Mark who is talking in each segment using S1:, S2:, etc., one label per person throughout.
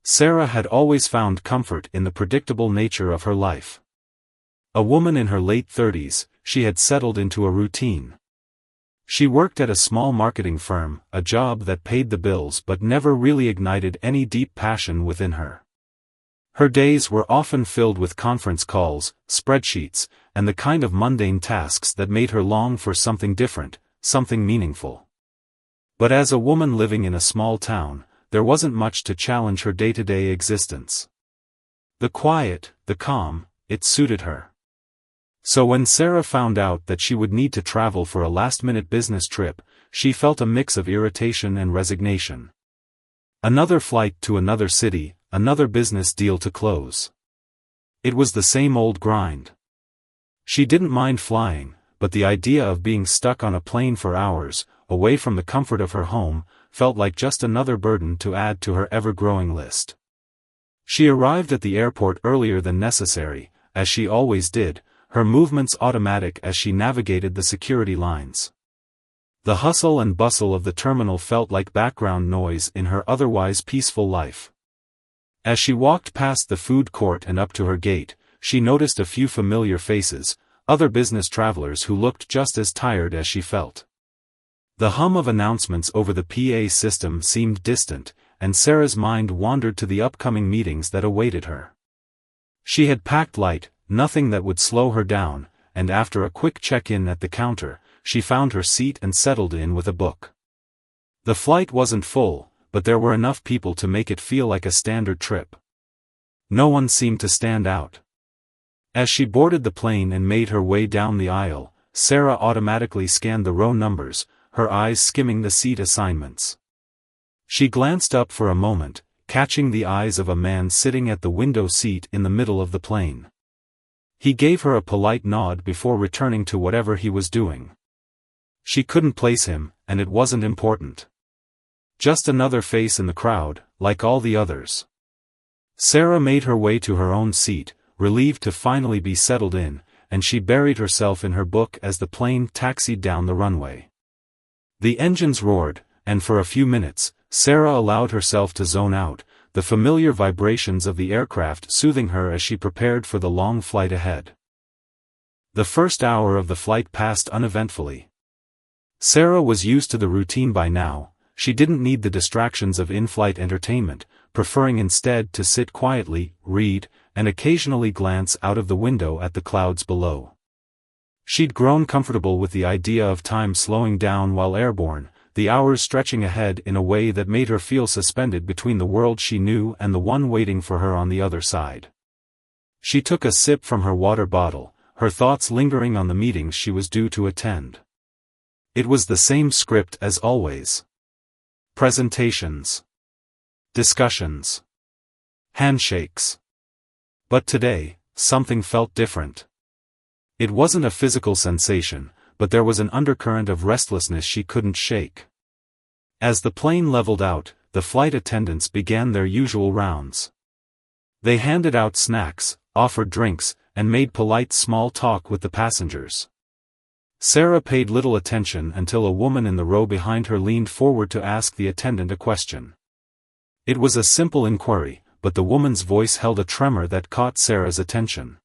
S1: Sarah had always found comfort in the predictable nature of her life. A woman in her late 30s, she had settled into a routine. She worked at a small marketing firm, a job that paid the bills but never really ignited any deep passion within her. Her days were often filled with conference calls, spreadsheets, and the kind of mundane tasks that made her long for something different, something meaningful. But as a woman living in a small town, there wasn't much to challenge her day-to-day existence. The quiet, the calm, it suited her. So when Sarah found out that she would need to travel for a last-minute business trip, she felt a mix of irritation and resignation. Another flight to another city, another business deal to close. It was the same old grind. She didn't mind flying, but the idea of being stuck on a plane for hours, away from the comfort of her home, felt like just another burden to add to her ever-growing list. She arrived at the airport earlier than necessary, as she always did, her movements automatic as she navigated the security lines. The hustle and bustle of the terminal felt like background noise in her otherwise peaceful life. As she walked past the food court and up to her gate, she noticed a few familiar faces, other business travelers who looked just as tired as she felt. The hum of announcements over the PA system seemed distant, and Sarah's mind wandered to the upcoming meetings that awaited her. She had packed light, nothing that would slow her down, and after a quick check-in at the counter, she found her seat and settled in with a book. The flight wasn't full, but there were enough people to make it feel like a standard trip. No one seemed to stand out. As she boarded the plane and made her way down the aisle, Sarah automatically scanned the row numbers, her eyes skimming the seat assignments. She glanced up for a moment, catching the eyes of a man sitting at the window seat in the middle of the plane. He gave her a polite nod before returning to whatever he was doing. She couldn't place him, and it wasn't important. Just another face in the crowd, like all the others. Sarah made her way to her own seat, relieved to finally be settled in, and she buried herself in her book as the plane taxied down the runway. The engines roared, and for a few minutes, Sarah allowed herself to zone out, the familiar vibrations of the aircraft soothing her as she prepared for the long flight ahead. The first hour of the flight passed uneventfully. Sarah was used to the routine by now. She didn't need the distractions of in-flight entertainment, preferring instead to sit quietly, read, and occasionally glance out of the window at the clouds below. She'd grown comfortable with the idea of time slowing down while airborne, the hours stretching ahead in a way that made her feel suspended between the world she knew and the one waiting for her on the other side. She took a sip from her water bottle, her thoughts lingering on the meetings she was due to attend. It was the same script as always. Presentations. Discussions. Handshakes. But today, something felt different. It wasn't a physical sensation, but there was an undercurrent of restlessness she couldn't shake. As the plane leveled out, the flight attendants began their usual rounds. They handed out snacks, offered drinks, and made polite small talk with the passengers. Sarah paid little attention until a woman in the row behind her leaned forward to ask the attendant a question. It was a simple inquiry, but the woman's voice held a tremor that caught Sarah's attention.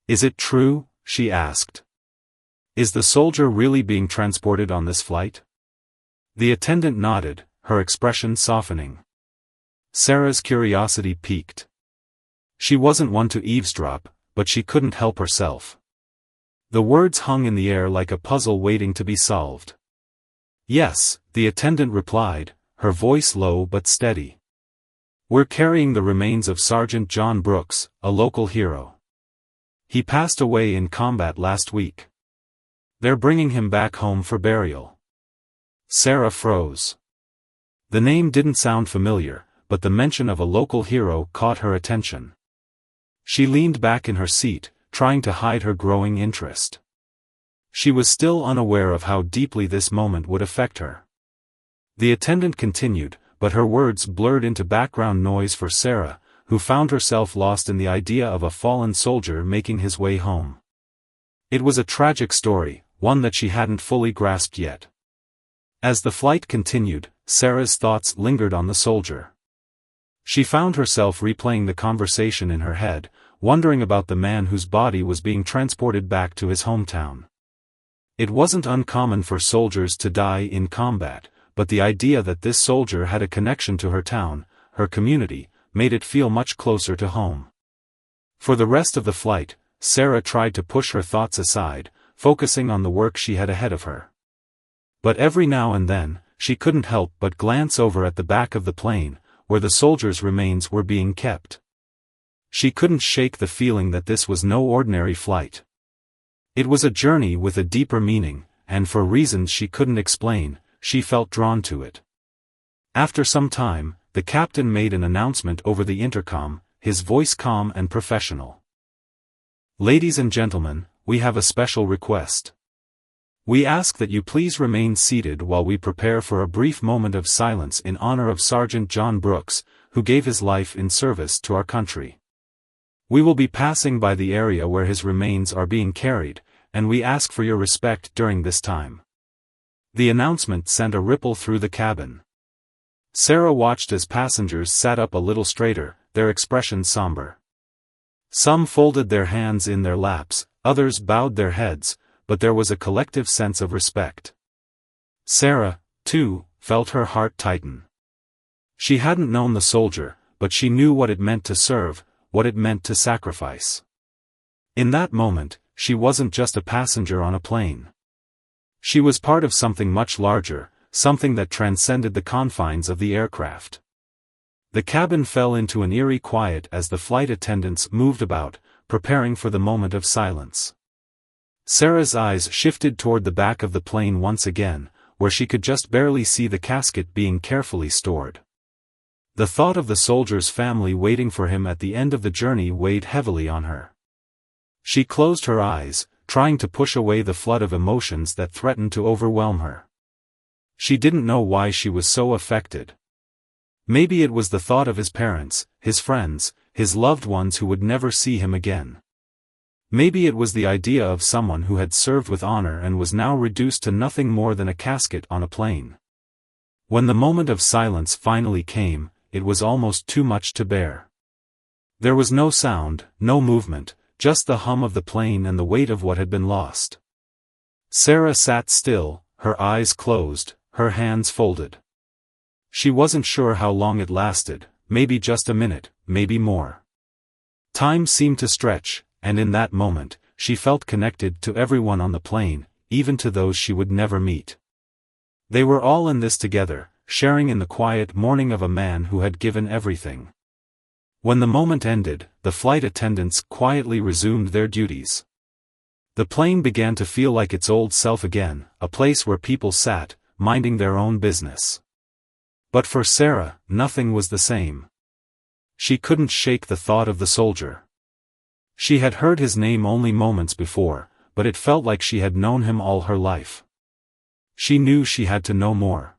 S1: "Is it true?" she asked. "Is the soldier really being transported on this flight?" The attendant nodded, her expression softening. Sarah's curiosity piqued. She wasn't one to eavesdrop, but she couldn't help herself. The words hung in the air like a puzzle waiting to be solved. "Yes," the attendant replied, her voice low but steady. "We're carrying the remains of Sergeant John Brooks, a local hero. He passed away in combat last week. They're bringing him back home for burial." Sarah froze. The name didn't sound familiar, but the mention of a local hero caught her attention. She leaned back in her seat, trying to hide her growing interest. She was still unaware of how deeply this moment would affect her. The attendant continued, but her words blurred into background noise for Sarah, who found herself lost in the idea of a fallen soldier making his way home. It was a tragic story, one that she hadn't fully grasped yet. As the flight continued, Sarah's thoughts lingered on the soldier. She found herself replaying the conversation in her head, wondering about the man whose body was being transported back to his hometown. It wasn't uncommon for soldiers to die in combat, but the idea that this soldier had a connection to her town, her community, made it feel much closer to home. For the rest of the flight, Sarah tried to push her thoughts aside, focusing on the work she had ahead of her. But every now and then, she couldn't help but glance over at the back of the plane, where the soldiers' remains were being kept. She couldn't shake the feeling that this was no ordinary flight. It was a journey with a deeper meaning, and for reasons she couldn't explain, she felt drawn to it. After some time, the captain made an announcement over the intercom, his voice calm and professional. "Ladies and gentlemen, we have a special request. We ask that you please remain seated while we prepare for a brief moment of silence in honor of Sergeant John Brooks, who gave his life in service to our country. We will be passing by the area where his remains are being carried, and we ask for your respect during this time." The announcement sent a ripple through the cabin. Sarah watched as passengers sat up a little straighter, their expressions somber. Some folded their hands in their laps, others bowed their heads, but there was a collective sense of respect. Sarah, too, felt her heart tighten. She hadn't known the soldier, but she knew what it meant to serve, what it meant to sacrifice. In that moment, she wasn't just a passenger on a plane. She was part of something much larger, something that transcended the confines of the aircraft. The cabin fell into an eerie quiet as the flight attendants moved about, preparing for the moment of silence. Sarah's eyes shifted toward the back of the plane once again, where she could just barely see the casket being carefully stored. The thought of the soldier's family waiting for him at the end of the journey weighed heavily on her. She closed her eyes, trying to push away the flood of emotions that threatened to overwhelm her. She didn't know why she was so affected. Maybe it was the thought of his parents, his friends, his loved ones who would never see him again. Maybe it was the idea of someone who had served with honor and was now reduced to nothing more than a casket on a plane. When the moment of silence finally came, it was almost too much to bear. There was no sound, no movement, just the hum of the plane and the weight of what had been lost. Sarah sat still, her eyes closed, her hands folded. She wasn't sure how long it lasted, maybe just a minute, maybe more. Time seemed to stretch, and in that moment, she felt connected to everyone on the plane, even to those she would never meet. They were all in this together, sharing in the quiet mourning of a man who had given everything. When the moment ended, the flight attendants quietly resumed their duties. The plane began to feel like its old self again, a place where people sat, minding their own business. But for Sarah, nothing was the same. She couldn't shake the thought of the soldier. She had heard his name only moments before, but it felt like she had known him all her life. She knew she had to know more.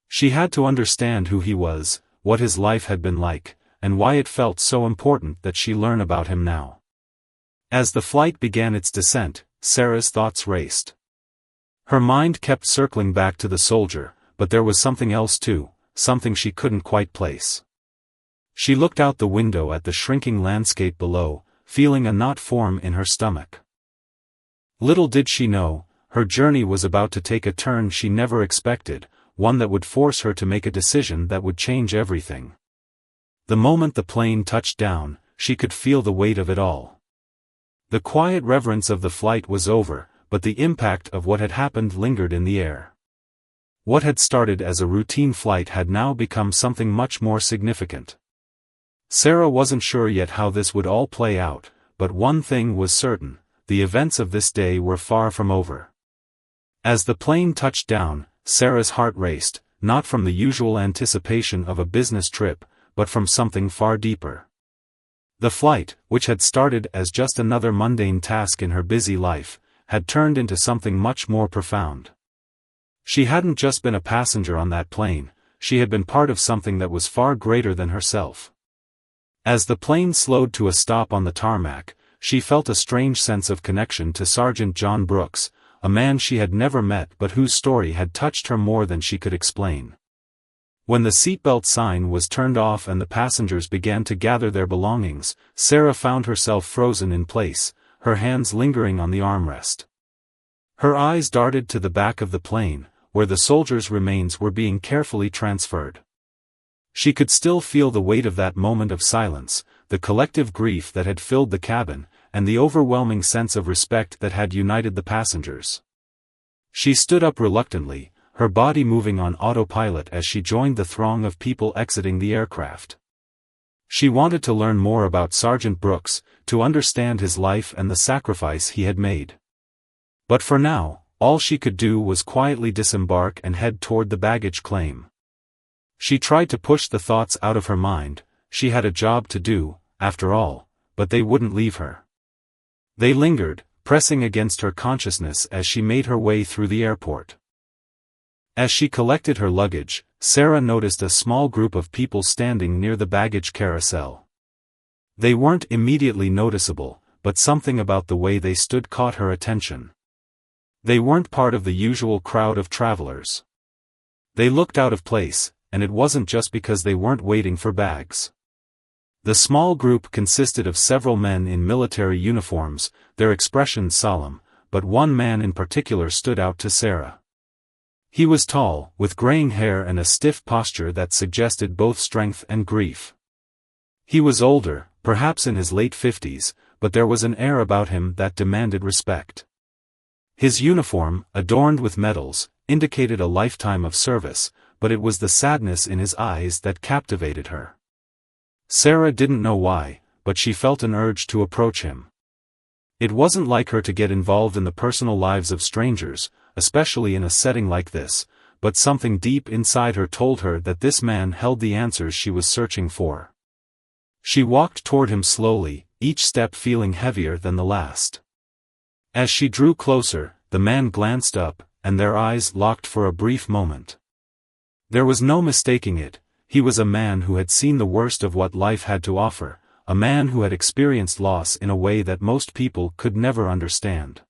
S1: She had to understand who he was, what his life had been like, and why it felt so important that she learn about him now. As the flight began its descent, Sarah's thoughts raced. Her mind kept circling back to the soldier, but there was something else too, something she couldn't quite place. She looked out the window at the shrinking landscape below, feeling a knot form in her stomach. Little did she know, her journey was about to take a turn she never expected, one that would force her to make a decision that would change everything. The moment the plane touched down, she could feel the weight of it all. The quiet reverence of the flight was over, but the impact of what had happened lingered in the air. What had started as a routine flight had now become something much more significant. Sarah wasn't sure yet how this would all play out, but one thing was certain, the events of this day were far from over. As the plane touched down, Sarah's heart raced, not from the usual anticipation of a business trip, but from something far deeper. The flight, which had started as just another mundane task in her busy life, had turned into something much more profound. She hadn't just been a passenger on that plane, she had been part of something that was far greater than herself. As the plane slowed to a stop on the tarmac, she felt a strange sense of connection to Sergeant John Brooks, a man she had never met but whose story had touched her more than she could explain. When the seatbelt sign was turned off and the passengers began to gather their belongings, Sarah found herself frozen in place, her hands lingering on the armrest. Her eyes darted to the back of the plane, where the soldiers' remains were being carefully transferred. She could still feel the weight of that moment of silence, the collective grief that had filled the cabin, and the overwhelming sense of respect that had united the passengers. She stood up reluctantly, her body moving on autopilot as she joined the throng of people exiting the aircraft. She wanted to learn more about Sergeant Brooks, to understand his life and the sacrifice he had made. But for now, all she could do was quietly disembark and head toward the baggage claim. She tried to push the thoughts out of her mind. She had a job to do, after all, but they wouldn't leave her. They lingered, pressing against her consciousness as she made her way through the airport. As she collected her luggage, Sarah noticed a small group of people standing near the baggage carousel. They weren't immediately noticeable, but something about the way they stood caught her attention. They weren't part of the usual crowd of travelers. They looked out of place, and it wasn't just because they weren't waiting for bags. The small group consisted of several men in military uniforms, their expressions solemn, but one man in particular stood out to Sarah. He was tall, with graying hair and a stiff posture that suggested both strength and grief. He was older, perhaps in his late 50s, but there was an air about him that demanded respect. His uniform, adorned with medals, indicated a lifetime of service, but it was the sadness in his eyes that captivated her. Sarah didn't know why, but she felt an urge to approach him. It wasn't like her to get involved in the personal lives of strangers, especially in a setting like this, but something deep inside her told her that this man held the answers she was searching for. She walked toward him slowly, each step feeling heavier than the last. As she drew closer, the man glanced up, and their eyes locked for a brief moment. There was no mistaking it. He was a man who had seen the worst of what life had to offer, a man who had experienced loss in a way that most people could never understand.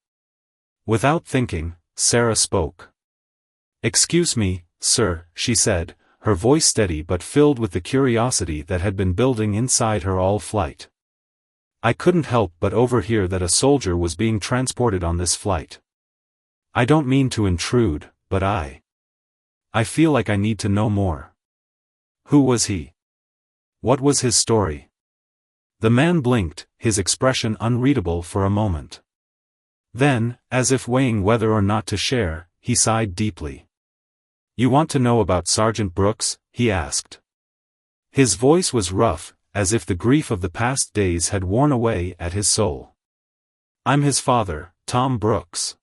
S1: Without thinking, Sarah spoke. "Excuse me, sir," she said, her voice steady but filled with the curiosity that had been building inside her all flight. "I couldn't help but overhear that a soldier was being transported on this flight. I don't mean to intrude, but I feel like I need to know more. Who was he? What was his story?" The man blinked, his expression unreadable for a moment. Then, as if weighing whether or not to share, he sighed deeply. "You want to know about Sergeant Brooks?" he asked. His voice was rough, as if the grief of the past days had worn away at his soul. "I'm his father, Tom Brooks.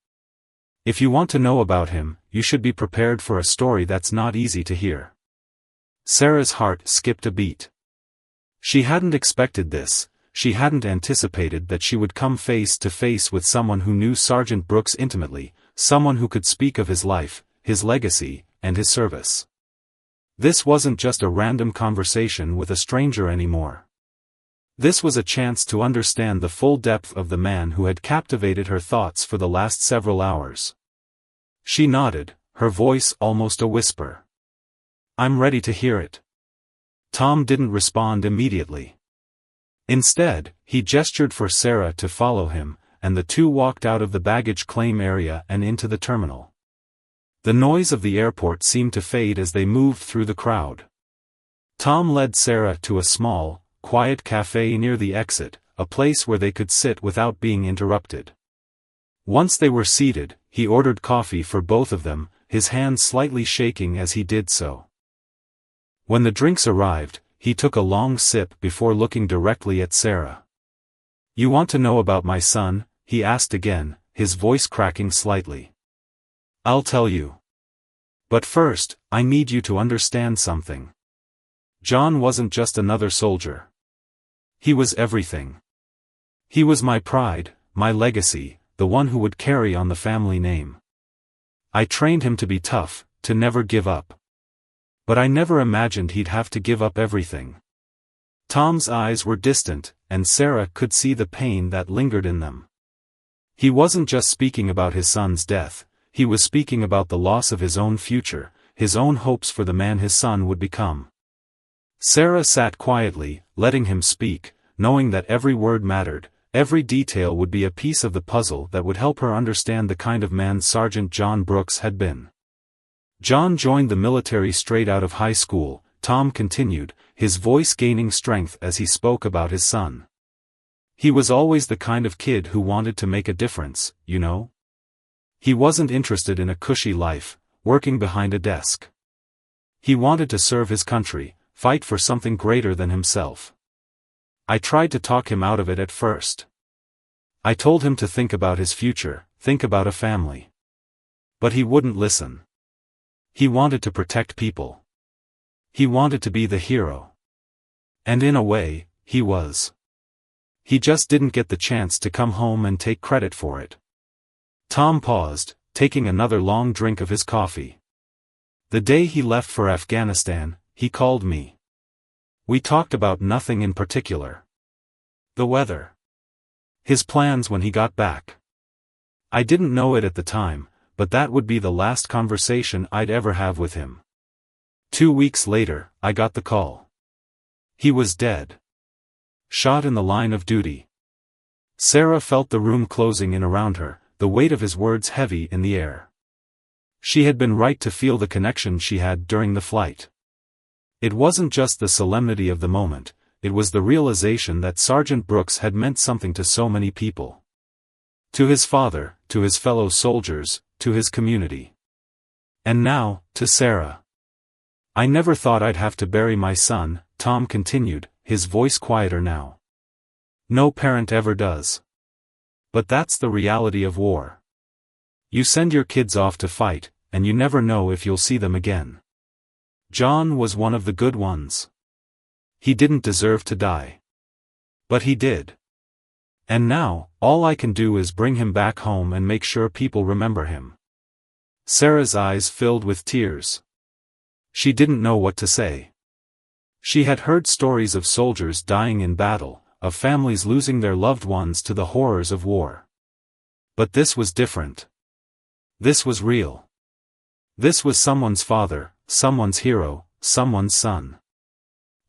S1: If you want to know about him, you should be prepared for a story that's not easy to hear." Sarah's heart skipped a beat. She hadn't expected this. She hadn't anticipated that she would come face to face with someone who knew Sergeant Brooks intimately, someone who could speak of his life, his legacy, and his service. This wasn't just a random conversation with a stranger anymore. This was a chance to understand the full depth of the man who had captivated her thoughts for the last several hours. She nodded, her voice almost a whisper. "I'm ready to hear it." Tom didn't respond immediately. Instead, he gestured for Sarah to follow him, and the two walked out of the baggage claim area and into the terminal. The noise of the airport seemed to fade as they moved through the crowd. Tom led Sarah to a small, quiet cafe near the exit, a place where they could sit without being interrupted. Once they were seated, he ordered coffee for both of them, his hand slightly shaking as he did so. When the drinks arrived, he took a long sip before looking directly at Sarah. "You want to know about my son?" he asked again, his voice cracking slightly. "I'll tell you. But first, I need you to understand something. John wasn't just another soldier. He was everything. He was my pride, my legacy, the one who would carry on the family name. I trained him to be tough, to never give up. But I never imagined he'd have to give up everything." Tom's eyes were distant, and Sarah could see the pain that lingered in them. He wasn't just speaking about his son's death, he was speaking about the loss of his own future, his own hopes for the man his son would become. Sarah sat quietly, letting him speak, knowing that every word mattered, every detail would be a piece of the puzzle that would help her understand the kind of man Sergeant John Brooks had been. John joined the military straight out of high school, Tom continued, his voice gaining strength as he spoke about his son. He was always the kind of kid who wanted to make a difference, you know? He wasn't interested in a cushy life, working behind a desk. He wanted to serve his country, fight for something greater than himself. I tried to talk him out of it at first. I told him to think about his future, think about a family. But he wouldn't listen. He wanted to protect people. He wanted to be the hero. And in a way, he was. He just didn't get the chance to come home and take credit for it. Tom paused, taking another long drink of his coffee. The day he left for Afghanistan, he called me. We talked about nothing in particular. The weather. His plans when he got back. I didn't know it at the time, but that would be the last conversation I'd ever have with him. 2 weeks later, I got the call. He was dead. Shot in the line of duty. Sarah felt the room closing in around her, the weight of his words heavy in the air. She had been right to feel the connection she had during the flight. It wasn't just the solemnity of the moment, it was the realization that Sergeant Brooks had meant something to so many people. To his father, to his fellow soldiers, to his community. And now, to Sarah. I never thought I'd have to bury my son, Tom continued, his voice quieter now. No parent ever does. But that's the reality of war. You send your kids off to fight, and you never know if you'll see them again. John was one of the good ones. He didn't deserve to die. But he did. And now, all I can do is bring him back home and make sure people remember him. Sarah's eyes filled with tears. She didn't know what to say. She had heard stories of soldiers dying in battle, of families losing their loved ones to the horrors of war. But this was different. This was real. This was someone's father, someone's hero, someone's son.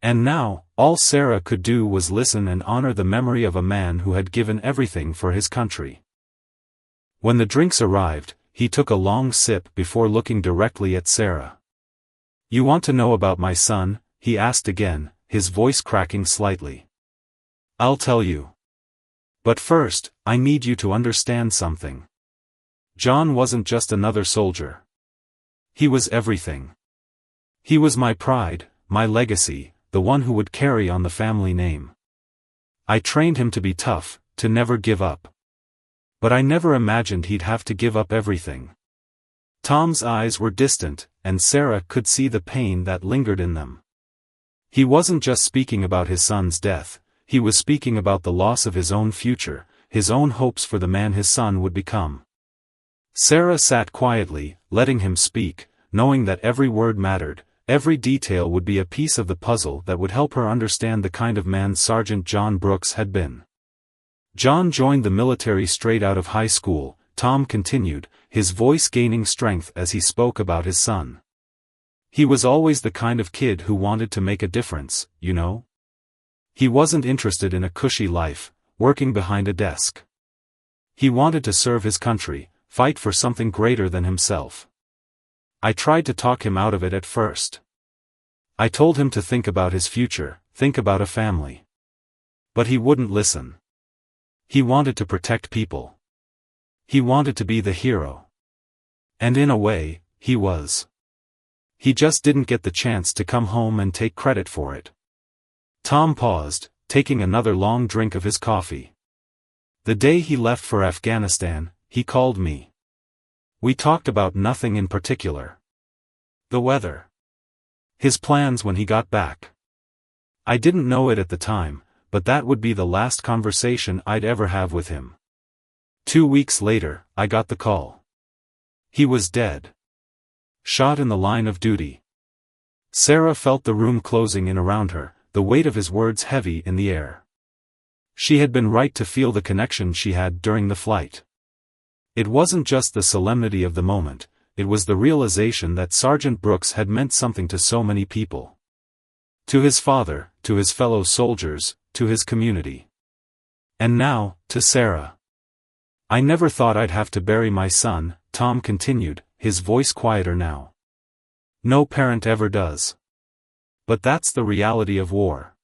S1: And now, all Sarah could do was listen and honor the memory of a man who had given everything for his country. When the drinks arrived, he took a long sip before looking directly at Sarah. "You want to know about my son?" he asked again, his voice cracking slightly. "I'll tell you. But first, I need you to understand something. John wasn't just another soldier. He was everything. He was my pride, my legacy, the one who would carry on the family name. I trained him to be tough, to never give up. But I never imagined he'd have to give up everything." Tom's eyes were distant, and Sarah could see the pain that lingered in them. He wasn't just speaking about his son's death, he was speaking about the loss of his own future, his own hopes for the man his son would become. Sarah sat quietly, letting him speak, knowing that every word mattered, every detail would be a piece of the puzzle that would help her understand the kind of man Sergeant John Brooks had been. John joined the military straight out of high school, Tom continued, his voice gaining strength as he spoke about his son. He was always the kind of kid who wanted to make a difference, you know? He wasn't interested in a cushy life, working behind a desk. He wanted to serve his country, fight for something greater than himself. I tried to talk him out of it at first. I told him to think about his future, think about a family. But he wouldn't listen. He wanted to protect people. He wanted to be the hero. And in a way, he was. He just didn't get the chance to come home and take credit for it. Tom paused, taking another long drink of his coffee. The day he left for Afghanistan, he called me. We talked about nothing in particular. The weather. His plans when he got back. I didn't know it at the time, but that would be the last conversation I'd ever have with him. 2 weeks later, I got the call. He was dead. Shot in the line of duty. Sarah felt the room closing in around her, the weight of his words heavy in the air. She had been right to feel the connection she had during the flight. It wasn't just the solemnity of the moment, it was the realization that Sergeant Brooks had meant something to so many people. To his father, to his fellow soldiers, to his community. And now, to Sarah. "I never thought I'd have to bury my son," Tom continued, his voice quieter now. "No parent ever does. But that's the reality of war.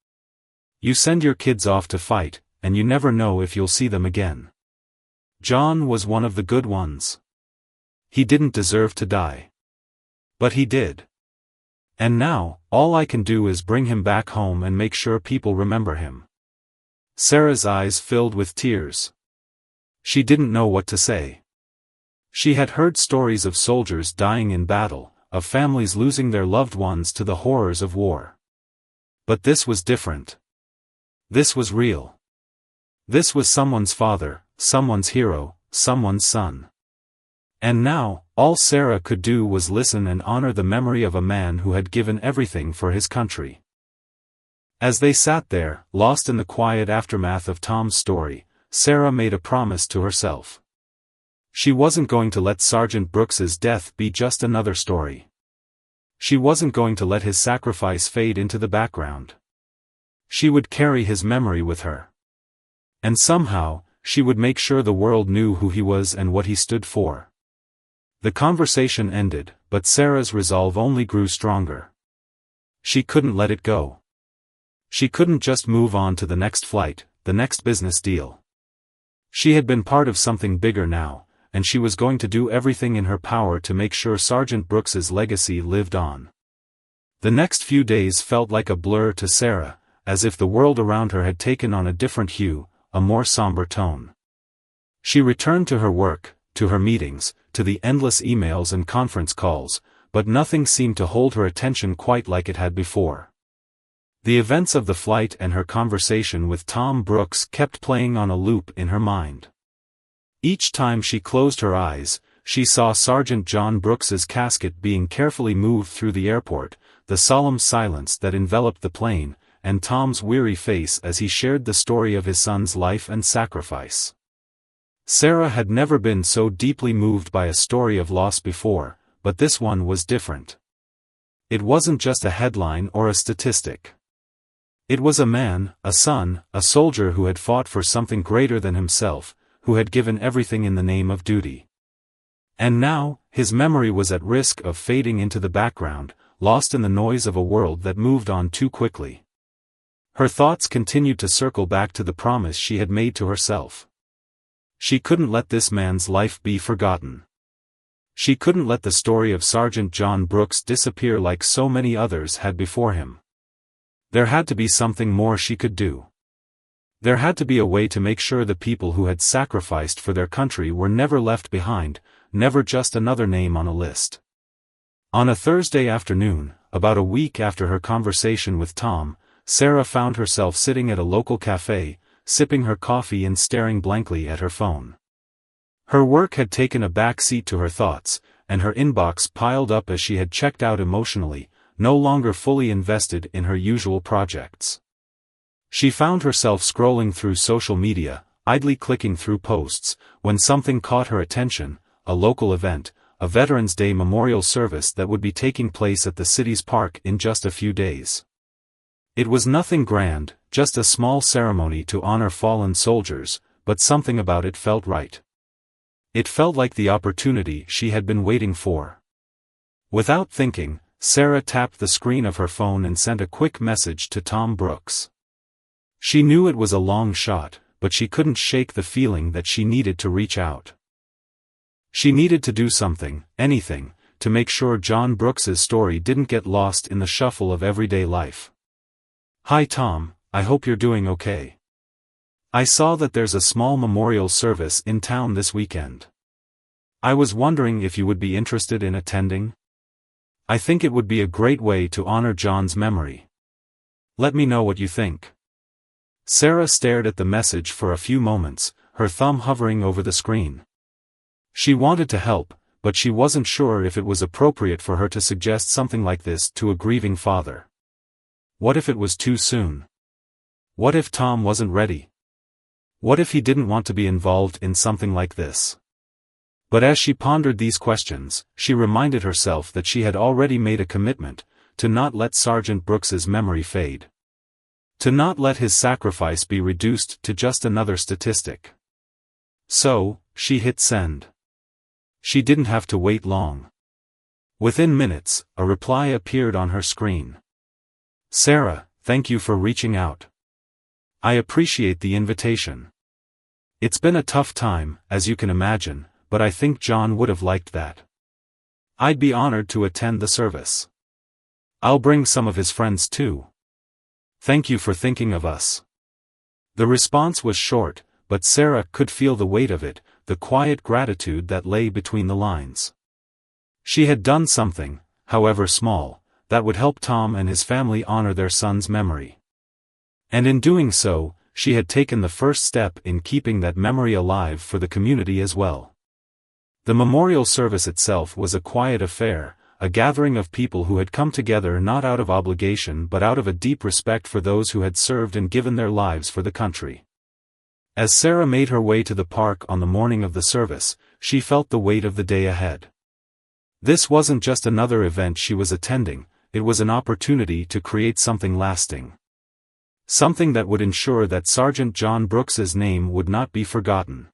S1: You send your kids off to fight, and you never know if you'll see them again. John was one of the good ones. He didn't deserve to die. But he did. And now, all I can do is bring him back home and make sure people remember him." Sarah's eyes filled with tears. She didn't know what to say. She had heard stories of soldiers dying in battle, of families losing their loved ones to the horrors of war. But this was different. This was real. This was someone's father, someone's hero, someone's son. And now, all Sarah could do was listen and honor the memory of a man who had given everything for his country. As they sat there, lost in the quiet aftermath of Tom's story, Sarah made a promise to herself. She wasn't going to let Sergeant Brooks's death be just another story. She wasn't going to let his sacrifice fade into the background. She would carry his memory with her. And somehow, she would make sure the world knew who he was and what he stood for. The conversation ended, but Sarah's resolve only grew stronger. She couldn't let it go. She couldn't just move on to the next flight, the next business deal. She had been part of something bigger now, and she was going to do everything in her power to make sure Sergeant Brooks's legacy lived on. The next few days felt like a blur to Sarah, as if the world around her had taken on a different hue, a more somber tone. She returned to her work, to her meetings, to the endless emails and conference calls, but nothing seemed to hold her attention quite like it had before. The events of the flight and her conversation with Tom Brooks kept playing on a loop in her mind. Each time she closed her eyes, she saw Sergeant John Brooks's casket being carefully moved through the airport, the solemn silence that enveloped the plane, and Tom's weary face as he shared the story of his son's life and sacrifice. Sarah had never been so deeply moved by a story of loss before, but this one was different. It wasn't just a headline or a statistic. It was a man, a son, a soldier who had fought for something greater than himself, who had given everything in the name of duty. And now, his memory was at risk of fading into the background, lost in the noise of a world that moved on too quickly. Her thoughts continued to circle back to the promise she had made to herself. She couldn't let this man's life be forgotten. She couldn't let the story of Sergeant John Brooks disappear like so many others had before him. There had to be something more she could do. There had to be a way to make sure the people who had sacrificed for their country were never left behind, never just another name on a list. On a Thursday afternoon, about a week after her conversation with Tom, Sarah found herself sitting at a local cafe, sipping her coffee and staring blankly at her phone. Her work had taken a back seat to her thoughts, and her inbox piled up as she had checked out emotionally, no longer fully invested in her usual projects. She found herself scrolling through social media, idly clicking through posts, when something caught her attention, a local event, a Veterans Day memorial service that would be taking place at the city's park in just a few days. It was nothing grand, just a small ceremony to honor fallen soldiers, but something about it felt right. It felt like the opportunity she had been waiting for. Without thinking, Sarah tapped the screen of her phone and sent a quick message to Tom Brooks. She knew it was a long shot, but she couldn't shake the feeling that she needed to reach out. She needed to do something, anything, to make sure John Brooks's story didn't get lost in the shuffle of everyday life. "Hi Tom, I hope you're doing okay. I saw that there's a small memorial service in town this weekend. I was wondering if you would be interested in attending? I think it would be a great way to honor John's memory. Let me know what you think." Sarah stared at the message for a few moments, her thumb hovering over the screen. She wanted to help, but she wasn't sure if it was appropriate for her to suggest something like this to a grieving father. What if it was too soon? What if Tom wasn't ready? What if he didn't want to be involved in something like this? But as she pondered these questions, she reminded herself that she had already made a commitment to not let Sergeant Brooks's memory fade. To not let his sacrifice be reduced to just another statistic. So, she hit send. She didn't have to wait long. Within minutes, a reply appeared on her screen. "Sarah, thank you for reaching out. I appreciate the invitation. It's been a tough time, as you can imagine, but I think John would have liked that. I'd be honored to attend the service. I'll bring some of his friends too. Thank you for thinking of us." The response was short, but Sarah could feel the weight of it, the quiet gratitude that lay between the lines. She had done something, however small, that would help Tom and his family honor their son's memory. And in doing so, she had taken the first step in keeping that memory alive for the community as well. The memorial service itself was a quiet affair, a gathering of people who had come together not out of obligation but out of a deep respect for those who had served and given their lives for the country. As Sarah made her way to the park on the morning of the service, she felt the weight of the day ahead. This wasn't just another event she was attending, it was an opportunity to create something lasting. Something that would ensure that Sergeant John Brooks's name would not be forgotten.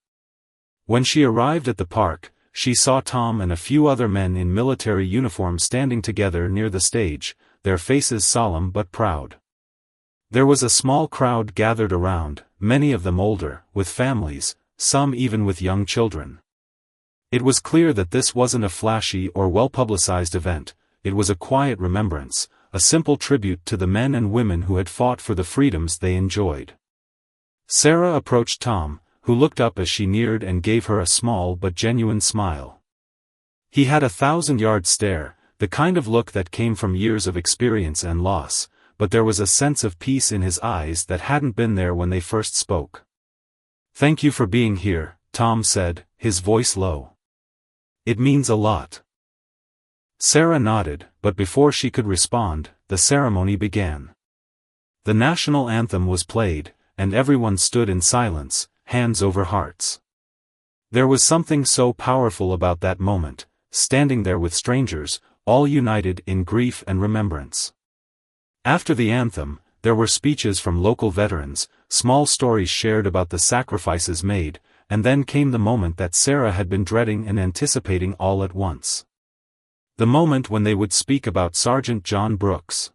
S1: When she arrived at the park, she saw Tom and a few other men in military uniform standing together near the stage, their faces solemn but proud. There was a small crowd gathered around, many of them older, with families, some even with young children. It was clear that this wasn't a flashy or well-publicized event, it was a quiet remembrance, a simple tribute to the men and women who had fought for the freedoms they enjoyed. Sarah approached Tom, who looked up as she neared and gave her a small but genuine smile. He had a 1,000-yard stare, the kind of look that came from years of experience and loss, but there was a sense of peace in his eyes that hadn't been there when they first spoke. "Thank you for being here," Tom said, his voice low. "It means a lot." Sarah nodded, but before she could respond, the ceremony began. The national anthem was played, and everyone stood in silence, hands over hearts. There was something so powerful about that moment, standing there with strangers, all united in grief and remembrance. After the anthem, there were speeches from local veterans, small stories shared about the sacrifices made, and then came the moment that Sarah had been dreading and anticipating all at once. The moment when they would speak about Sergeant John Brooks.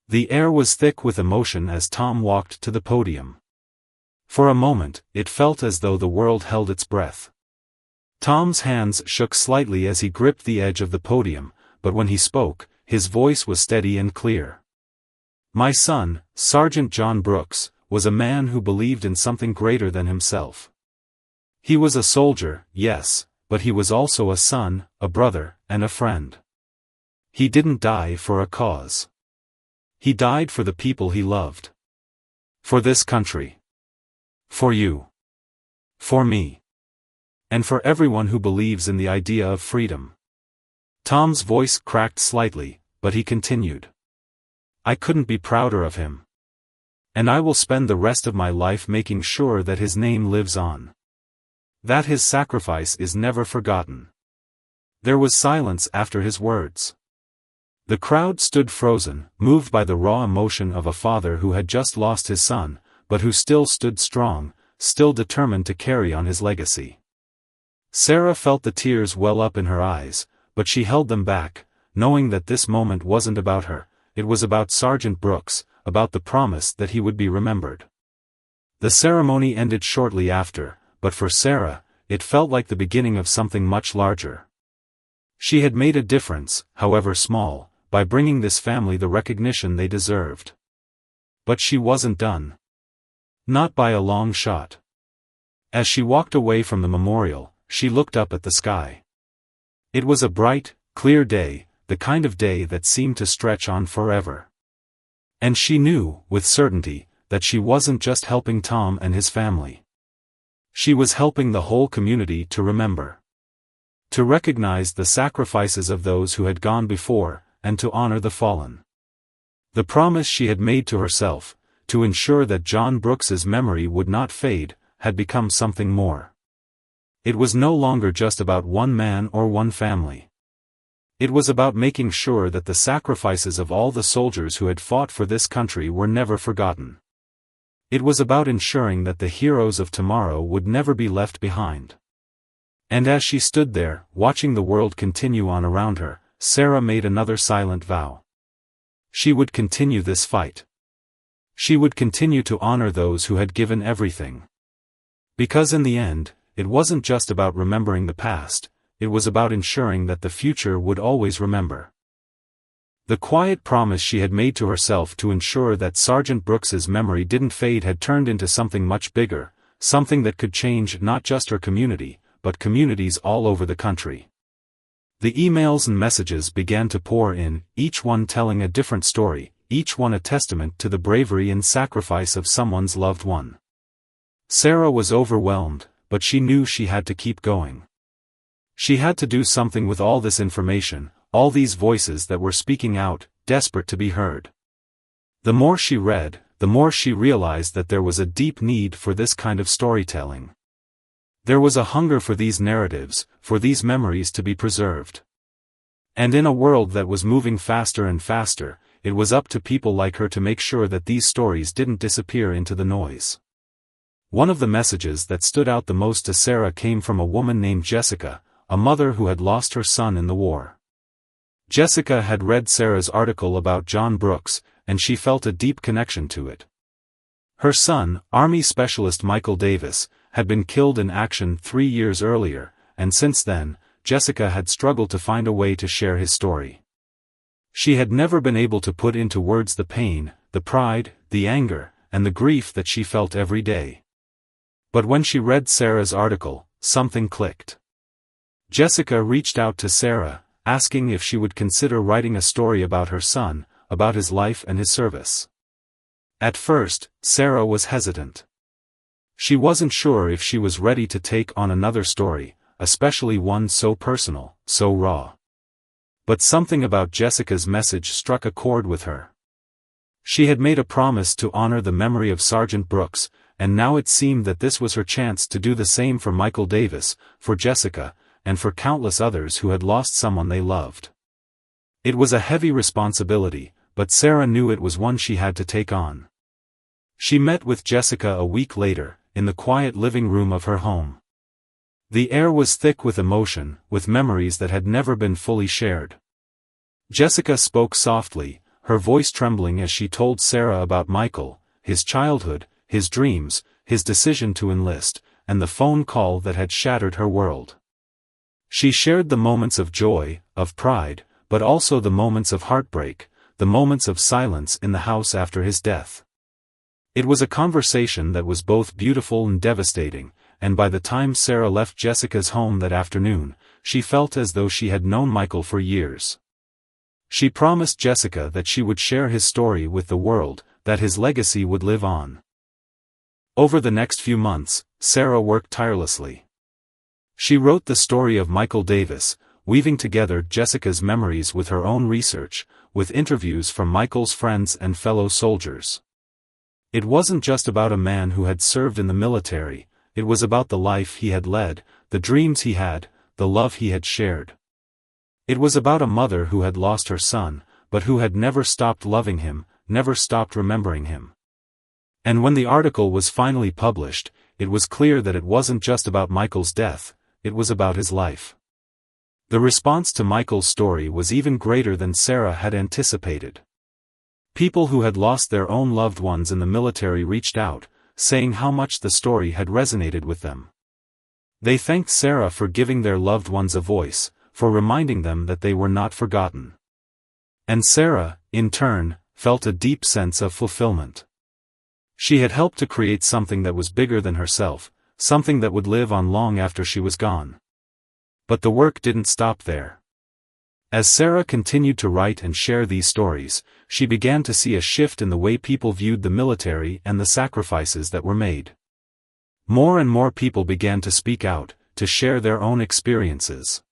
S1: The air was thick with emotion as Tom walked to the podium. For a moment, it felt as though the world held its breath. Tom's hands shook slightly as he gripped the edge of the podium, but when he spoke, his voice was steady and clear. "My son, Sergeant John Brooks, was a man who believed in something greater than himself. He was a soldier, yes, but he was also a son, a brother, and a friend. He didn't die for a cause. He died for the people he loved. For this country. For you. For me. And for everyone who believes in the idea of freedom." Tom's voice cracked slightly, but he continued. "I couldn't be prouder of him. And I will spend the rest of my life making sure that his name lives on. That his sacrifice is never forgotten." There was silence after his words. The crowd stood frozen, moved by the raw emotion of a father who had just lost his son, but who still stood strong, still determined to carry on his legacy. Sarah felt the tears well up in her eyes, but she held them back, knowing that this moment wasn't about her, it was about Sergeant Brooks, about the promise that he would be remembered. The ceremony ended shortly after, but for Sarah, it felt like the beginning of something much larger. She had made a difference, however small, by bringing this family the recognition they deserved. But she wasn't done. Not by a long shot. As she walked away from the memorial, she looked up at the sky. It was a bright, clear day, the kind of day that seemed to stretch on forever. And she knew, with certainty, that she wasn't just helping Tom and his family. She was helping the whole community to remember. To recognize the sacrifices of those who had gone before, and to honor the fallen. The promise she had made to herself, to ensure that John Brooks's memory would not fade, had become something more. It was no longer just about one man or one family. It was about making sure that the sacrifices of all the soldiers who had fought for this country were never forgotten. It was about ensuring that the heroes of tomorrow would never be left behind. And as she stood there, watching the world continue on around her, Sarah made another silent vow. She would continue this fight. She would continue to honor those who had given everything. Because in the end, it wasn't just about remembering the past, it was about ensuring that the future would always remember. The quiet promise she had made to herself to ensure that Sergeant Brooks's memory didn't fade had turned into something much bigger, something that could change not just her community, but communities all over the country. The emails and messages began to pour in, each one telling a different story, each one a testament to the bravery and sacrifice of someone's loved one. Sarah was overwhelmed, but she knew she had to keep going. She had to do something with all this information, all these voices that were speaking out, desperate to be heard. The more she read, the more she realized that there was a deep need for this kind of storytelling. There was a hunger for these narratives, for these memories to be preserved. And in a world that was moving faster and faster, it was up to people like her to make sure that these stories didn't disappear into the noise. One of the messages that stood out the most to Sarah came from a woman named Jessica, a mother who had lost her son in the war. Jessica had read Sarah's article about John Brooks, and she felt a deep connection to it. Her son, Army Specialist Michael Davis, had been killed in action 3 years earlier, and since then, Jessica had struggled to find a way to share his story. She had never been able to put into words the pain, the pride, the anger, and the grief that she felt every day. But when she read Sarah's article, something clicked. Jessica reached out to Sarah, asking if she would consider writing a story about her son, about his life and his service. At first, Sarah was hesitant. She wasn't sure if she was ready to take on another story, especially one so personal, so raw. But something about Jessica's message struck a chord with her. She had made a promise to honor the memory of Sergeant Brooks, and now it seemed that this was her chance to do the same for Michael Davis, for Jessica, and for countless others who had lost someone they loved. It was a heavy responsibility, but Sarah knew it was one she had to take on. She met with Jessica a week later, in the quiet living room of her home. The air was thick with emotion, with memories that had never been fully shared. Jessica spoke softly, her voice trembling as she told Sarah about Michael, his childhood, his dreams, his decision to enlist, and the phone call that had shattered her world. She shared the moments of joy, of pride, but also the moments of heartbreak, the moments of silence in the house after his death. It was a conversation that was both beautiful and devastating, and by the time Sarah left Jessica's home that afternoon, she felt as though she had known Michael for years. She promised Jessica that she would share his story with the world, that his legacy would live on. Over the next few months, Sarah worked tirelessly. She wrote the story of Michael Davis, weaving together Jessica's memories with her own research, with interviews from Michael's friends and fellow soldiers. It wasn't just about a man who had served in the military, it was about the life he had led, the dreams he had, the love he had shared. It was about a mother who had lost her son, but who had never stopped loving him, never stopped remembering him. And when the article was finally published, it was clear that it wasn't just about Michael's death, it was about his life. The response to Michael's story was even greater than Sarah had anticipated. People who had lost their own loved ones in the military reached out, saying how much the story had resonated with them. They thanked Sarah for giving their loved ones a voice, for reminding them that they were not forgotten. And Sarah, in turn, felt a deep sense of fulfillment. She had helped to create something that was bigger than herself, something that would live on long after she was gone. But the work didn't stop there. As Sarah continued to write and share these stories, she began to see a shift in the way people viewed the military and the sacrifices that were made. More and more people began to speak out, to share their own experiences.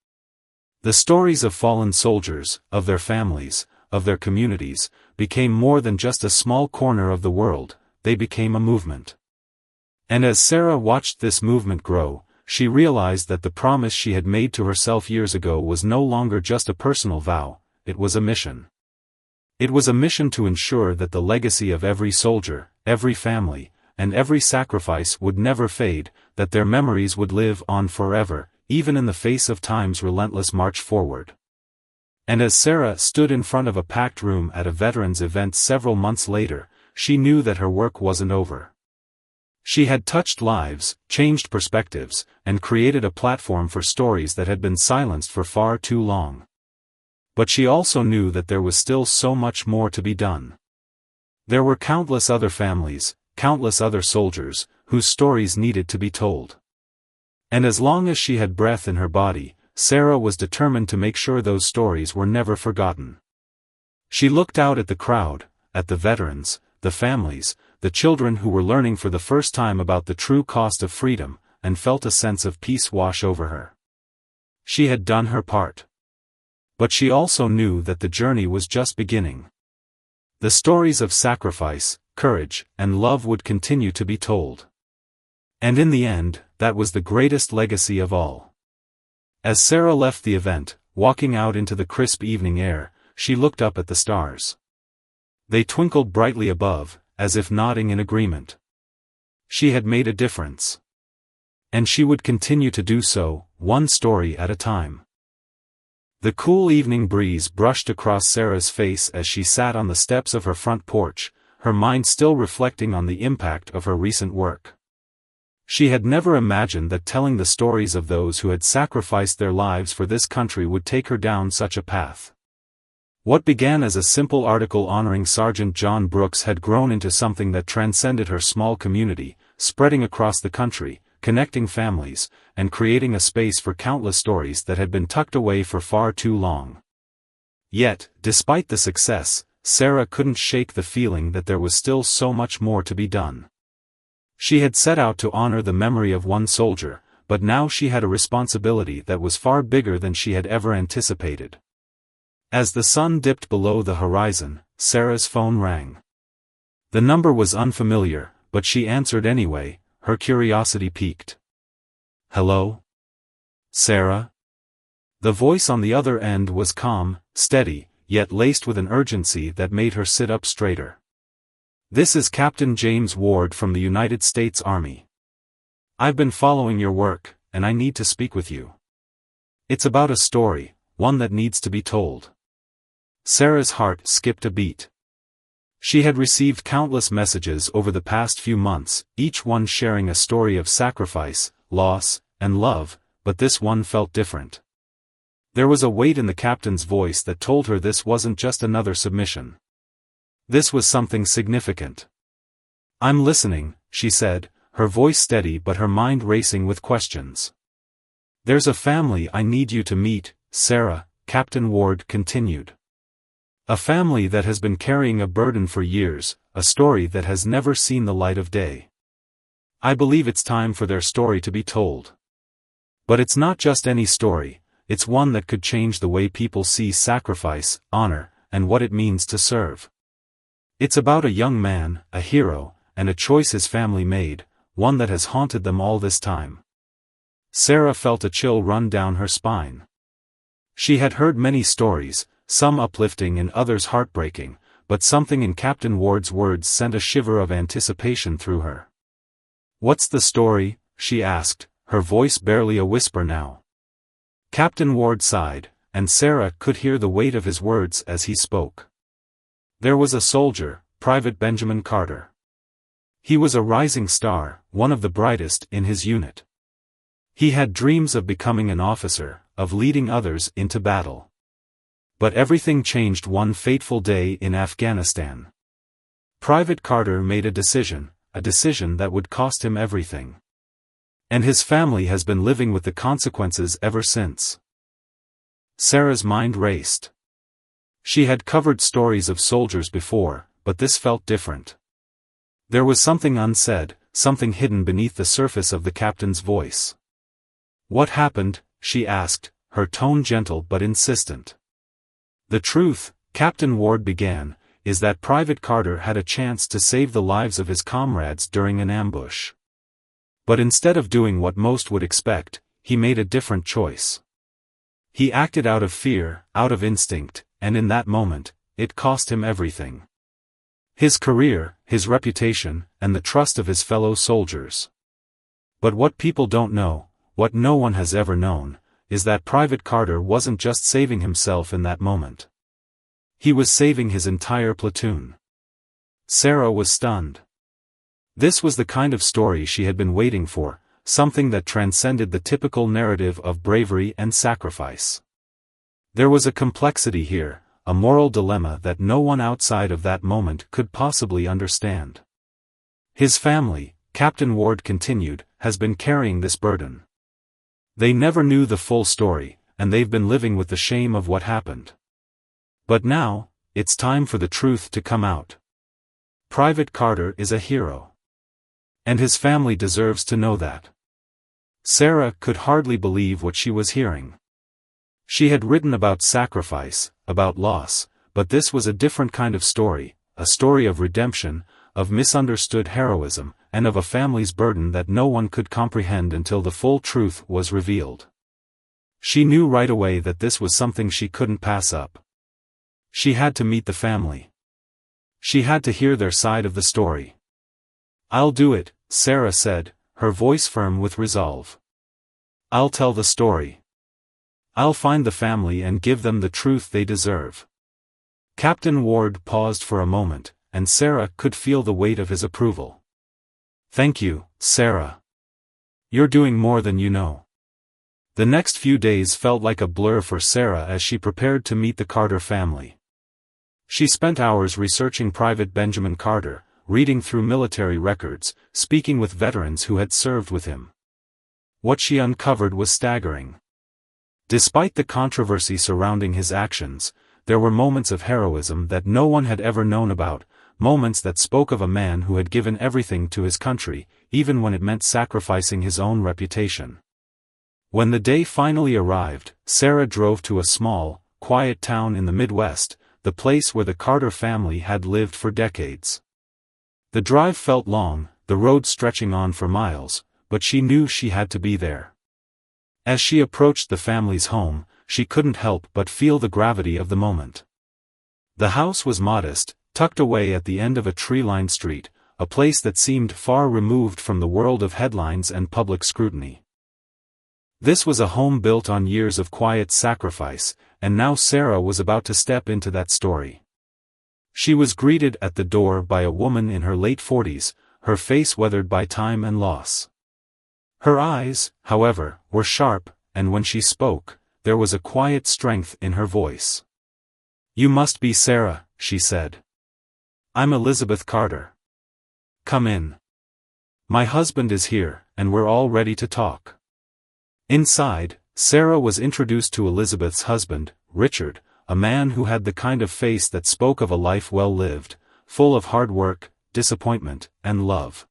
S1: The stories of fallen soldiers, of their families, of their communities, became more than just a small corner of the world, they became a movement. And as Sarah watched this movement grow, she realized that the promise she had made to herself years ago was no longer just a personal vow, it was a mission. It was a mission to ensure that the legacy of every soldier, every family, and every sacrifice would never fade, that their memories would live on forever, even in the face of time's relentless march forward. And as Sarah stood in front of a packed room at a veterans event several months later, she knew that her work wasn't over. She had touched lives, changed perspectives, and created a platform for stories that had been silenced for far too long. But she also knew that there was still so much more to be done. There were countless other families, countless other soldiers, whose stories needed to be told. And as long as she had breath in her body, Sarah was determined to make sure those stories were never forgotten. She looked out at the crowd, at the veterans, the families, the children who were learning for the first time about the true cost of freedom, and felt a sense of peace wash over her. She had done her part. But she also knew that the journey was just beginning. The stories of sacrifice, courage, and love would continue to be told. And in the end, that was the greatest legacy of all. As Sarah left the event, walking out into the crisp evening air, she looked up at the stars. They twinkled brightly above, as if nodding in agreement. She had made a difference. And she would continue to do so, one story at a time. The cool evening breeze brushed across Sarah's face as she sat on the steps of her front porch, her mind still reflecting on the impact of her recent work. She had never imagined that telling the stories of those who had sacrificed their lives for this country would take her down such a path. What began as a simple article honoring Sergeant John Brooks had grown into something that transcended her small community, spreading across the country, connecting families, and creating a space for countless stories that had been tucked away for far too long. Yet, despite the success, Sarah couldn't shake the feeling that there was still so much more to be done. She had set out to honor the memory of one soldier, but now she had a responsibility that was far bigger than she had ever anticipated. As the sun dipped below the horizon, Sarah's phone rang. The number was unfamiliar, but she answered anyway, her curiosity piqued. "Hello? Sarah?" The voice on the other end was calm, steady, yet laced with an urgency that made her sit up straighter. "This is Captain James Ward from the United States Army. I've been following your work, and I need to speak with you. It's about a story, one that needs to be told." Sarah's heart skipped a beat. She had received countless messages over the past few months, each one sharing a story of sacrifice, loss, and love, but this one felt different. There was a weight in the captain's voice that told her this wasn't just another submission. This was something significant. "I'm listening," she said, her voice steady but her mind racing with questions. "There's a family I need you to meet, Sarah," Captain Ward continued. "A family that has been carrying a burden for years, a story that has never seen the light of day. I believe it's time for their story to be told. But it's not just any story, it's one that could change the way people see sacrifice, honor, and what it means to serve. It's about a young man, a hero, and a choice his family made, one that has haunted them all this time." Sarah felt a chill run down her spine. She had heard many stories, some uplifting and others heartbreaking, but something in Captain Ward's words sent a shiver of anticipation through her. "What's the story?" she asked, her voice barely a whisper now. Captain Ward sighed, and Sarah could hear the weight of his words as he spoke. There was a soldier, Private Benjamin Carter. He was a rising star, one of the brightest in his unit. He had dreams of becoming an officer, of leading others into battle. But everything changed one fateful day in Afghanistan. Private Carter made a decision that would cost him everything. And his family has been living with the consequences ever since. Sarah's mind raced. She had covered stories of soldiers before, but this felt different. There was something unsaid, something hidden beneath the surface of the captain's voice. "What happened?" she asked, her tone gentle but insistent. "The truth," Captain Ward began, "is that Private Carter had a chance to save the lives of his comrades during an ambush. But instead of doing what most would expect, he made a different choice. He acted out of fear, out of instinct, and in that moment, it cost him everything. His career, his reputation, and the trust of his fellow soldiers. But what people don't know, what no one has ever known, is that Private Carter wasn't just saving himself in that moment. He was saving his entire platoon. Sarah was stunned. This was the kind of story she had been waiting for, something that transcended the typical narrative of bravery and sacrifice. There was a complexity here, a moral dilemma that no one outside of that moment could possibly understand. His family, Captain Ward continued, has been carrying this burden. They never knew the full story, and they've been living with the shame of what happened. But now, it's time for the truth to come out. Private Carter is a hero. And his family deserves to know that. Sarah could hardly believe what she was hearing. She had written about sacrifice, about loss, but this was a different kind of story, a story of redemption, of misunderstood heroism, and of a family's burden that no one could comprehend until the full truth was revealed. She knew right away that this was something she couldn't pass up. She had to meet the family. She had to hear their side of the story. "I'll do it," Sarah said, her voice firm with resolve. "I'll tell the story. I'll find the family and give them the truth they deserve." Captain Ward paused for a moment, and Sarah could feel the weight of his approval. "Thank you, Sarah. You're doing more than you know." The next few days felt like a blur for Sarah as she prepared to meet the Carter family. She spent hours researching Private Benjamin Carter, reading through military records, speaking with veterans who had served with him. What she uncovered was staggering. Despite the controversy surrounding his actions, there were moments of heroism that no one had ever known about, moments that spoke of a man who had given everything to his country, even when it meant sacrificing his own reputation. When the day finally arrived, Sarah drove to a small, quiet town in the Midwest, the place where the Carter family had lived for decades. The drive felt long, the road stretching on for miles, but she knew she had to be there. As she approached the family's home, she couldn't help but feel the gravity of the moment. The house was modest, tucked away at the end of a tree-lined street, a place that seemed far removed from the world of headlines and public scrutiny. This was a home built on years of quiet sacrifice, and now Sarah was about to step into that story. She was greeted at the door by a woman in her late 40s, her face weathered by time and loss. Her eyes, however, were sharp, and when she spoke, there was a quiet strength in her voice. "You must be Sarah," she said. "I'm Elizabeth Carter. Come in. My husband is here, and we're all ready to talk." Inside, Sarah was introduced to Elizabeth's husband, Richard, a man who had the kind of face that spoke of a life well lived, full of hard work, disappointment, and love.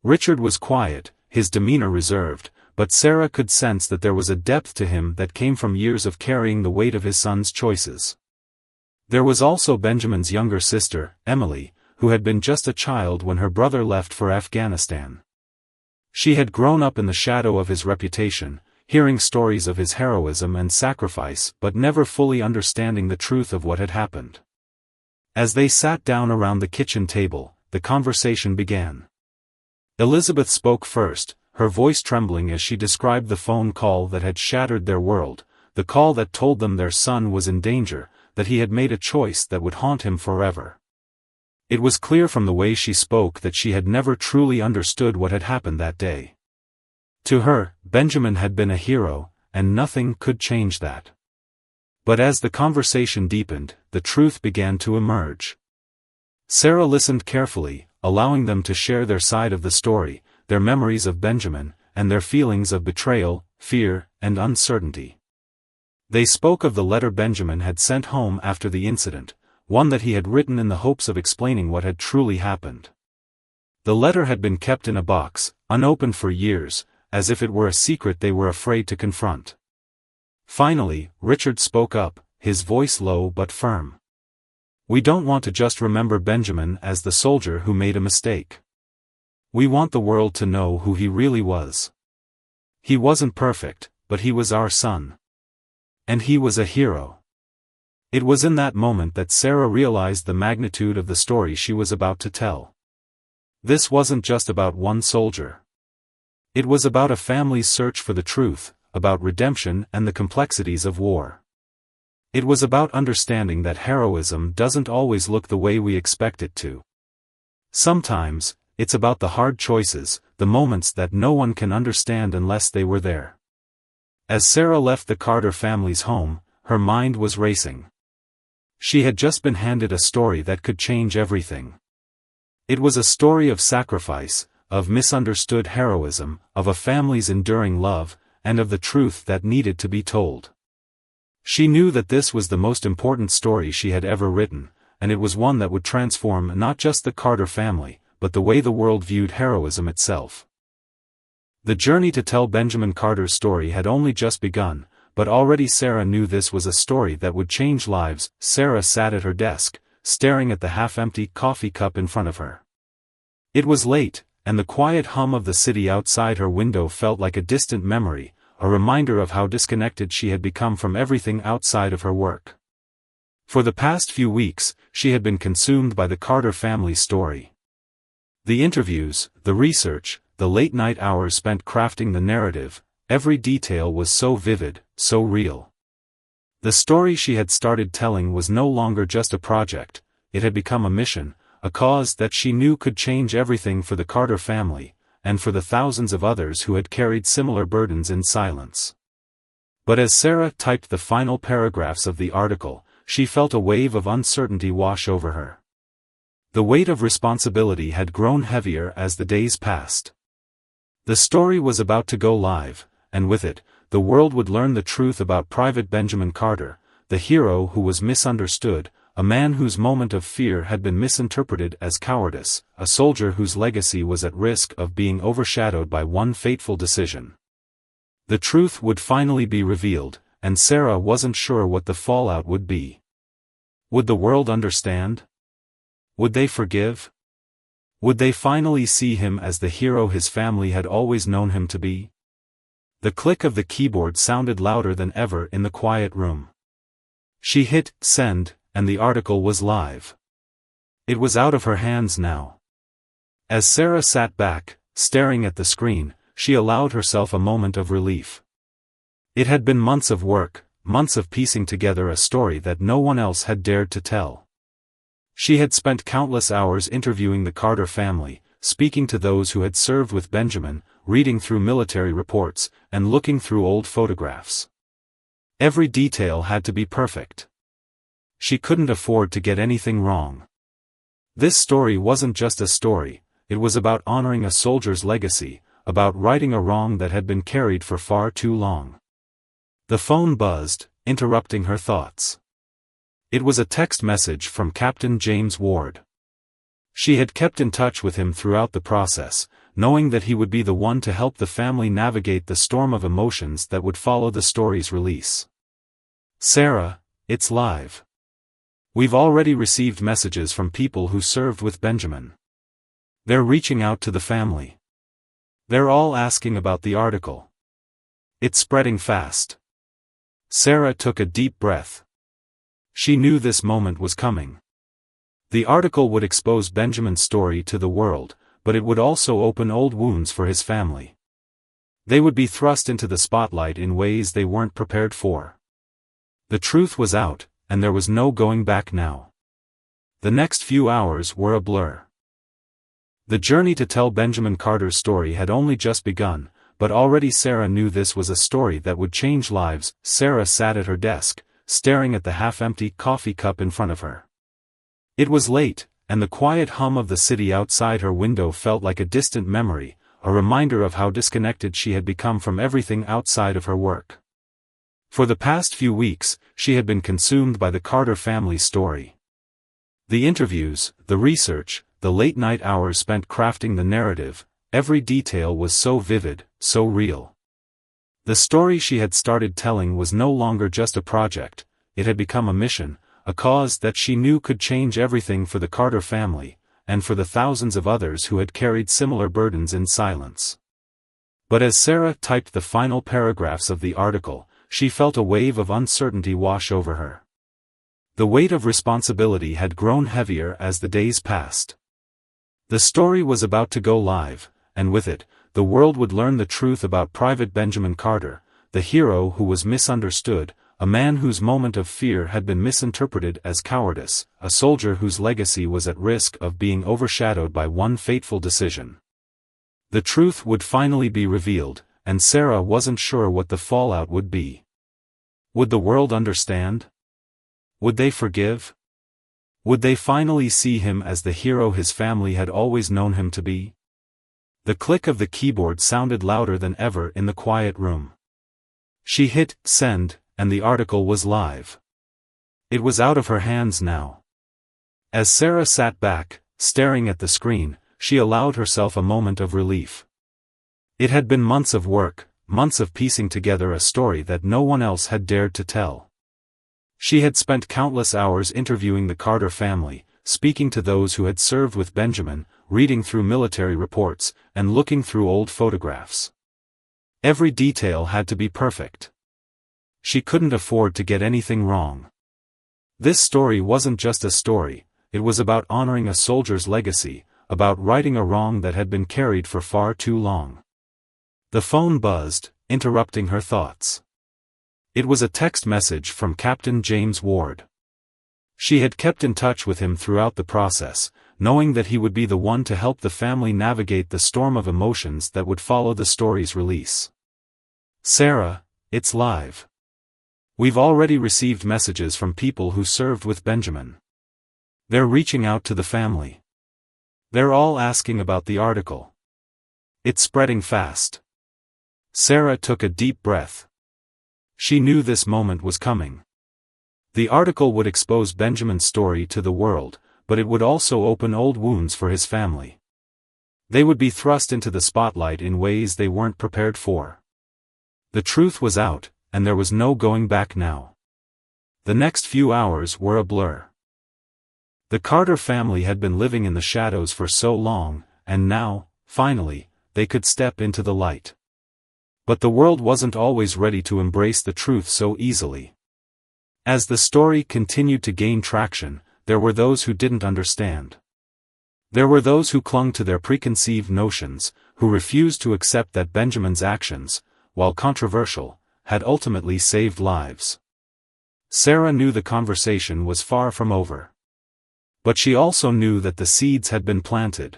S1: Richard was quiet, his demeanor reserved, but Sarah could sense that there was a depth to him that came from years of carrying the weight of his son's choices. There was also Benjamin's younger sister, Emily, who had been just a child when her brother left for Afghanistan. She had grown up in the shadow of his reputation, hearing stories of his heroism and sacrifice but never fully understanding the truth of what had happened. As they sat down around the kitchen table, the conversation began. Elizabeth spoke first, her voice trembling as she described the phone call that had shattered their world, the call that told them their son was in danger, that he had made a choice that would haunt him forever. It was clear from the way she spoke that she had never truly understood what had happened that day. To her, Benjamin had been a hero, and nothing could change that. But as the conversation deepened, the truth began to emerge. Sarah listened carefully, allowing them to share their side of the story, their memories of Benjamin, and their feelings of betrayal, fear, and uncertainty. They spoke of the letter Benjamin had sent home after the incident, one that he had written in the hopes of explaining what had truly happened. The letter had been kept in a box, unopened for years, as if it were a secret they were afraid to confront. Finally, Richard spoke up, his voice low but firm. "We don't want to just remember Benjamin as the soldier who made a mistake. We want the world to know who he really was. He wasn't perfect, but he was our son. And he was a hero. It was in that moment that Sarah realized the magnitude of the story she was about to tell. This wasn't just about one soldier. It was about a family's search for the truth, about redemption and the complexities of war. It was about understanding that heroism doesn't always look the way we expect it to. Sometimes, it's about the hard choices, the moments that no one can understand unless they were there. As Sarah left the Carter family's home, her mind was racing. She had just been handed a story that could change everything. It was a story of sacrifice, of misunderstood heroism, of a family's enduring love, and of the truth that needed to be told. She knew that this was the most important story she had ever written, and it was one that would transform not just the Carter family, but the way the world viewed heroism itself. The journey to tell Benjamin Carter's story had only just begun, but already Sarah knew this was a story that would change lives. Sarah sat at her desk, staring at the half-empty coffee cup in front of her. It was late, and the quiet hum of the city outside her window felt like a distant memory, a reminder of how disconnected she had become from everything outside of her work. For the past few weeks, she had been consumed by the Carter family's story. The interviews, the research, the late-night hours spent crafting the narrative, every detail was so vivid, so real. The story she had started telling was no longer just a project, it had become a mission, a cause that she knew could change everything for the Carter family, and for the thousands of others who had carried similar burdens in silence. But as Sarah typed the final paragraphs of the article, she felt a wave of uncertainty wash over her. The weight of responsibility had grown heavier as the days passed. The story was about to go live, and with it, the world would learn the truth about Private Benjamin Carter, the hero who was misunderstood, a man whose moment of fear had been misinterpreted as cowardice, a soldier whose legacy was at risk of being overshadowed by one fateful decision. The truth would finally be revealed, and Sarah wasn't sure what the fallout would be. Would the world understand? Would they forgive? Would they finally see him as the hero his family had always known him to be? The click of the keyboard sounded louder than ever in the quiet room. She hit send, and the article was live. It was out of her hands now. As Sarah sat back, staring at the screen, she allowed herself a moment of relief. It had been months of work, months of piecing together a story that no one else had dared to tell. She had spent countless hours interviewing the Carter family, speaking to those who had served with Benjamin, reading through military reports, and looking through old photographs. Every detail had to be perfect. She couldn't afford to get anything wrong. This story wasn't just a story, it was about honoring a soldier's legacy, about righting a wrong that had been carried for far too long. The phone buzzed, interrupting her thoughts. It was a text message from Captain James Ward. She had kept in touch with him throughout the process, knowing that he would be the one to help the family navigate the storm of emotions that would follow the story's release. Sarah, it's live. We've already received messages from people who served with Benjamin. They're reaching out to the family. They're all asking about the article. It's spreading fast. Sarah took a deep breath. She knew this moment was coming. The article would expose Benjamin's story to the world, but it would also open old wounds for his family. They would be thrust into the spotlight in ways they weren't prepared for. The truth was out, and there was no going back now. The next few hours were a blur. The journey to tell Benjamin Carter's story had only just begun, but already Sarah knew this was a story that would change lives. Sarah sat at her desk, staring at the half-empty coffee cup in front of her. It was late, and the quiet hum of the city outside her window felt like a distant memory, a reminder of how disconnected she had become from everything outside of her work. For the past few weeks, she had been consumed by the Carter family story. The interviews, the research, the late-night hours spent crafting the narrative, every detail was so vivid, so real. The story she had started telling was no longer just a project, it had become a mission, a cause that she knew could change everything for the Carter family, and for the thousands of others who had carried similar burdens in silence. But as Sarah typed the final paragraphs of the article, she felt a wave of uncertainty wash over her. The weight of responsibility had grown heavier as the days passed. The story was about to go live, and with it, the world would learn the truth about Private Benjamin Carter, the hero who was misunderstood, a man whose moment of fear had been misinterpreted as cowardice, a soldier whose legacy was at risk of being overshadowed by one fateful decision. The truth would finally be revealed, and Sarah wasn't sure what the fallout would be. Would the world understand? Would they forgive? Would they finally see him as the hero his family had always known him to be? The click of the keyboard sounded louder than ever in the quiet room. She hit send, and the article was live. It was out of her hands now. As Sarah sat back, staring at the screen, she allowed herself a moment of relief. It had been months of work, months of piecing together a story that no one else had dared to tell. She had spent countless hours interviewing the Carter family, speaking to those who had served with Benjamin, reading through military reports, and looking through old photographs. Every detail had to be perfect. She couldn't afford to get anything wrong. This story wasn't just a story, it was about honoring a soldier's legacy, about righting a wrong that had been carried for far too long. The phone buzzed, interrupting her thoughts. It was a text message from Captain James Ward. She had kept in touch with him throughout the process, knowing that he would be the one to help the family navigate the storm of emotions that would follow the story's release. Sarah, it's live. We've already received messages from people who served with Benjamin. They're reaching out to the family. They're all asking about the article. It's spreading fast. Sarah took a deep breath. She knew this moment was coming. The article would expose Benjamin's story to the world, but it would also open old wounds for his family. They would be thrust into the spotlight in ways they weren't prepared for. The truth was out, and there was no going back now. The next few hours were a blur. The Carter family had been living in the shadows for so long, and now, finally, they could step into the light. But the world wasn't always ready to embrace the truth so easily. As the story continued to gain traction, there were those who didn't understand. There were those who clung to their preconceived notions, who refused to accept that Benjamin's actions, while controversial, had ultimately saved lives. Sarah knew the conversation was far from over. But she also knew that the seeds had been planted.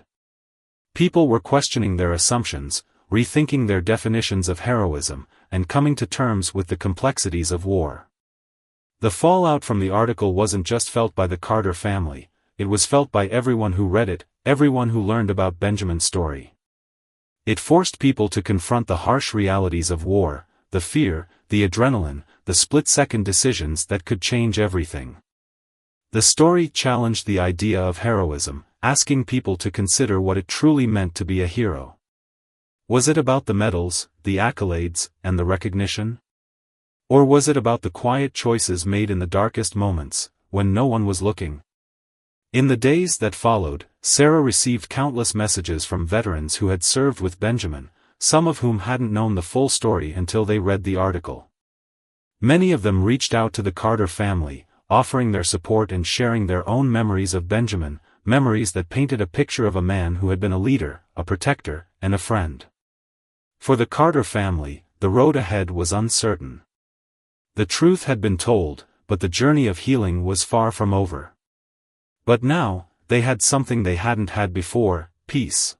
S1: People were questioning their assumptions, rethinking their definitions of heroism, and coming to terms with the complexities of war. The fallout from the article wasn't just felt by the Carter family, it was felt by everyone who read it, everyone who learned about Benjamin's story. It forced people to confront the harsh realities of war, the fear, the adrenaline, the split-second decisions that could change everything. The story challenged the idea of heroism, asking people to consider what it truly meant to be a hero. Was it about the medals, the accolades, and the recognition? Or was it about the quiet choices made in the darkest moments, when no one was looking? In the days that followed, Sarah received countless messages from veterans who had served with Benjamin, some of whom hadn't known the full story until they read the article. Many of them reached out to the Carter family, offering their support and sharing their own memories of Benjamin, memories that painted a picture of a man who had been a leader, a protector, and a friend. For the Carter family, the road ahead was uncertain. The truth had been told, but the journey of healing was far from over. But now, they had something they hadn't had before, peace.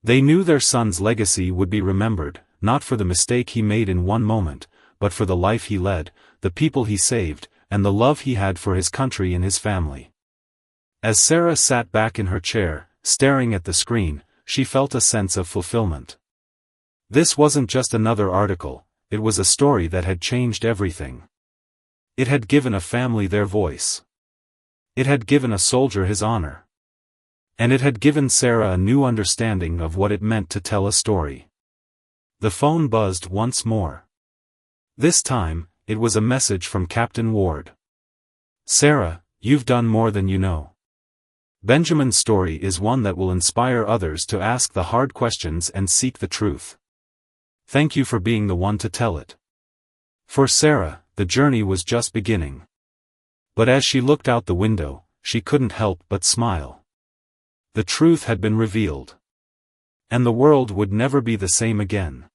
S1: They knew their son's legacy would be remembered, not for the mistake he made in one moment, but for the life he led, the people he saved, and the love he had for his country and his family. As Sarah sat back in her chair, staring at the screen, she felt a sense of fulfillment. This wasn't just another article, it was a story that had changed everything. It had given a family their voice. It had given a soldier his honor. And it had given Sarah a new understanding of what it meant to tell a story. The phone buzzed once more. This time, it was a message from Captain Ward. "Sarah, you've done more than you know. Benjamin's story is one that will inspire others to ask the hard questions and seek the truth. Thank you for being the one to tell it. For Sarah, the journey was just beginning. But as she looked out the window, she couldn't help but smile. The truth had been revealed. And the world would never be the same again.